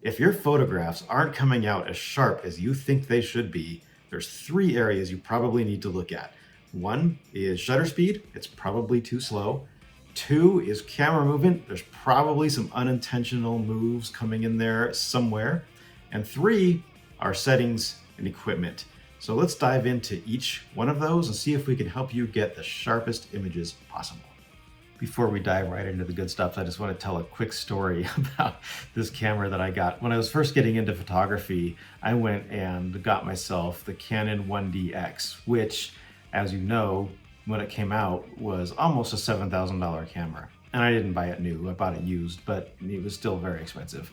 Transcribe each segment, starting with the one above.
If your photographs aren't coming out as sharp as you think they should be, there's three areas you probably need to look at. One is shutter speed, it's probably too slow. Two is camera movement, there's probably some unintentional moves coming in there somewhere. And three are settings and equipment. So let's dive into each one of those and see if we can help you get the sharpest images possible. Before we dive right into the good stuff, I just want to tell a quick story about this camera that I got. When I was first getting into photography, I went and got myself the Canon 1DX, which, as you know, when it came out, was almost a $7,000 camera. And I didn't buy it new, I bought it used, but it was still very expensive.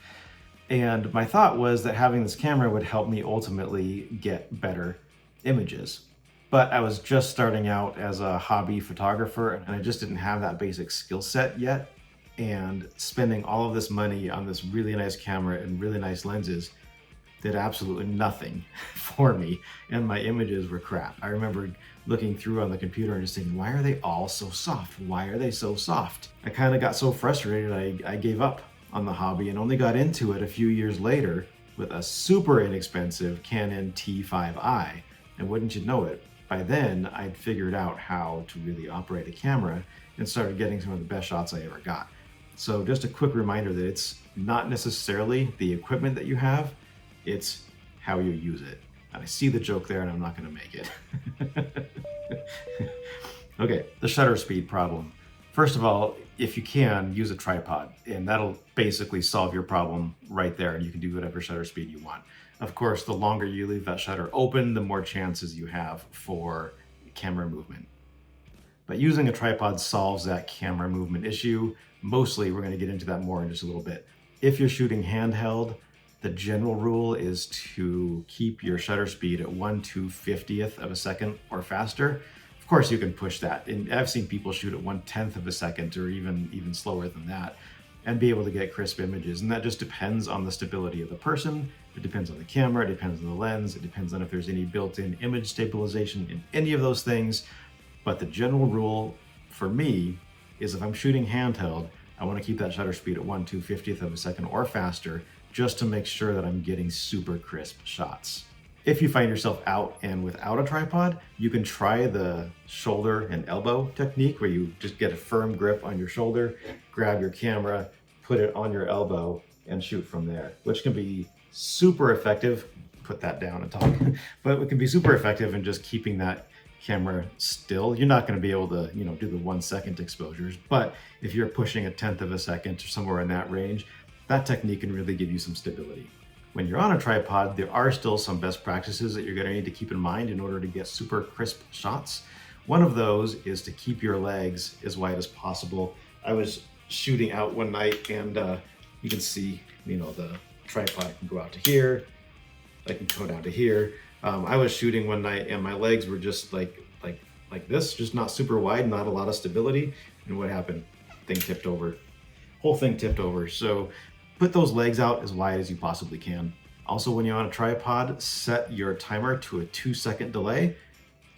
And my thought was that having this camera would help me ultimately get better images. But I was just starting out as a hobby photographer and I just didn't have that basic skill set yet. And spending all of this money on this really nice camera and really nice lenses did absolutely nothing for me. And my images were crap. I remember looking through on the computer and just thinking, why are they all so soft? Why are they so soft? I kind of got so frustrated, I gave up on the hobby and only got into it a few years later with a super inexpensive Canon T5i. And wouldn't you know it, by then I'd figured out how to really operate a camera and started getting some of the best shots I ever got. So just a quick reminder that it's not necessarily the equipment that you have, it's how you use it. And I see the joke there and I'm not going to make it. Okay, the shutter speed problem. First of all, if you can, use a tripod, and that'll basically solve your problem right there, and you can do whatever shutter speed you want. Of course, the longer you leave that shutter open, the more chances you have for camera movement. But using a tripod solves that camera movement issue. Mostly, we're going to get into that more in just a little bit. If you're shooting handheld, the general rule is to keep your shutter speed at 1/250th of a second or faster. Of course, you can push that. And I've seen people shoot at 1/10 of a second or even slower than that and be able to get crisp images. And that just depends on the stability of the person. It depends on the camera, it depends on the lens, it depends on if there's any built-in image stabilization in any of those things. But the general rule for me is if I'm shooting handheld, I want to keep that shutter speed at 1/250th of a second or faster just to make sure that I'm getting super crisp shots. If you find yourself out and without a tripod, you can try the shoulder and elbow technique where you just get a firm grip on your shoulder, grab your camera, put it on your elbow, and shoot from there, which can be super effective. Put that down and talk. But it can be super effective in just keeping that camera still. You're not going to be able to, do the 1 second exposures, but if you're pushing 1/10 of a second or somewhere in that range, that technique can really give you some stability. When you're on a tripod, there are still some best practices that you're going to need to keep in mind in order to get super crisp shots. One of those is to keep your legs as wide as possible. I was shooting out one night and you can see, the tripod can go out to here. I can go down to here. I was shooting one night and my legs were just like this, just not super wide, not a lot of stability. And what happened? Thing tipped over. Whole thing tipped over. So put those legs out as wide as you possibly can. Also, when you're on a tripod, set your timer to a 2-second delay.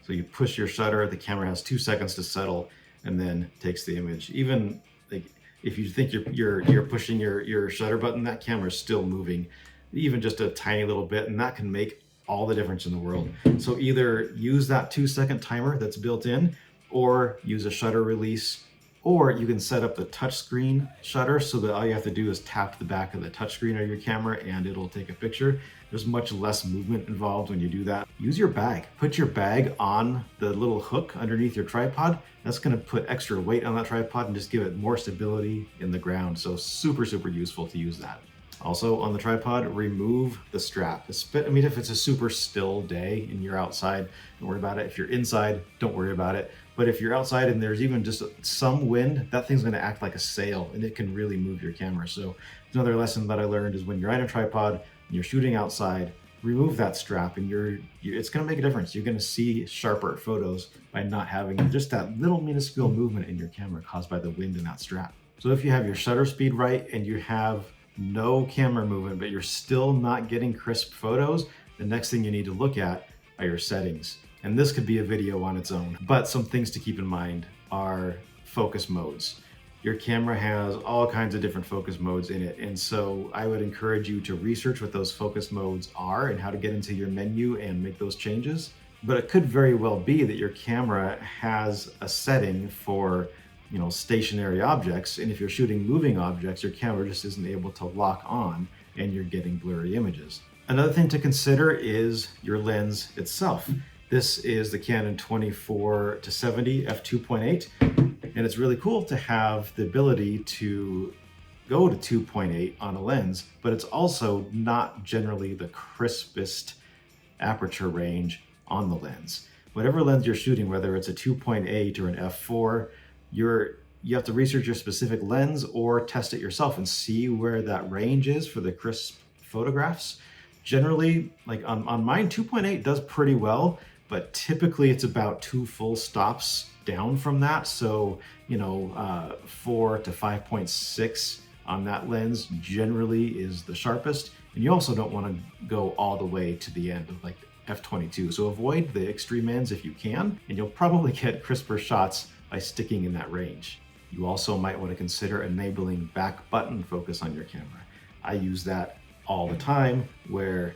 So you push your shutter, the camera has 2 seconds to settle and then takes the image. Even like if you think you're pushing your shutter button, that camera's still moving, even just a tiny little bit, and that can make all the difference in the world. So either use that 2-second timer that's built in, or use a shutter release, or you can set up the touchscreen shutter so that all you have to do is tap the back of the touchscreen of your camera and it'll take a picture. There's much less movement involved when you do that. Use your bag. Put your bag on the little hook underneath your tripod. That's going to put extra weight on that tripod and just give it more stability in the ground. So super, super useful to use that. Also on the tripod, remove the strap. If it's a super still day and you're outside, don't worry about it. If you're inside, don't worry about it. But if you're outside and there's even just some wind, that thing's gonna act like a sail and it can really move your camera. So another lesson that I learned is when you're on a tripod and you're shooting outside, remove that strap and it's gonna make a difference. You're gonna see sharper photos by not having just that little minuscule movement in your camera caused by the wind in that strap. So if you have your shutter speed right and you have no camera movement, but you're still not getting crisp photos, the next thing you need to look at are your settings. And this could be a video on its own, but some things to keep in mind are focus modes. Your camera has all kinds of different focus modes in it. And so I would encourage you to research what those focus modes are and how to get into your menu and make those changes. But it could very well be that your camera has a setting for, stationary objects. And if you're shooting moving objects, your camera just isn't able to lock on and you're getting blurry images. Another thing to consider is your lens itself. This is the Canon 24-70 f2.8, and it's really cool to have the ability to go to 2.8 on a lens, but it's also not generally the crispest aperture range on the lens. Whatever lens you're shooting, whether it's a 2.8 or an f4, you have to research your specific lens or test it yourself and see where that range is for the crisp photographs. Generally, like on mine, 2.8 does pretty well, but typically it's about 2 full stops down from that. So, 4 to 5.6 on that lens generally is the sharpest. And you also don't want to go all the way to the end of like f22. So avoid the extreme ends if you can, and you'll probably get crisper shots by sticking in that range. You also might want to consider enabling back button focus on your camera. I use that all the time, where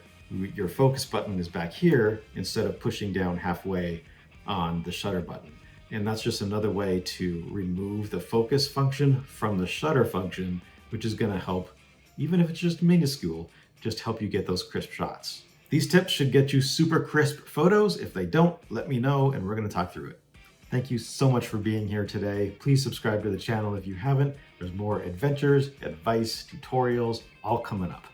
your focus button is back here instead of pushing down halfway on the shutter button. And that's just another way to remove the focus function from the shutter function, which is going to help, even if it's just minuscule, just help you get those crisp shots. These tips should get you super crisp photos. If they don't, let me know and we're going to talk through it. Thank you so much for being here today. Please subscribe to the channel if you haven't. There's more adventures, advice, tutorials, all coming up.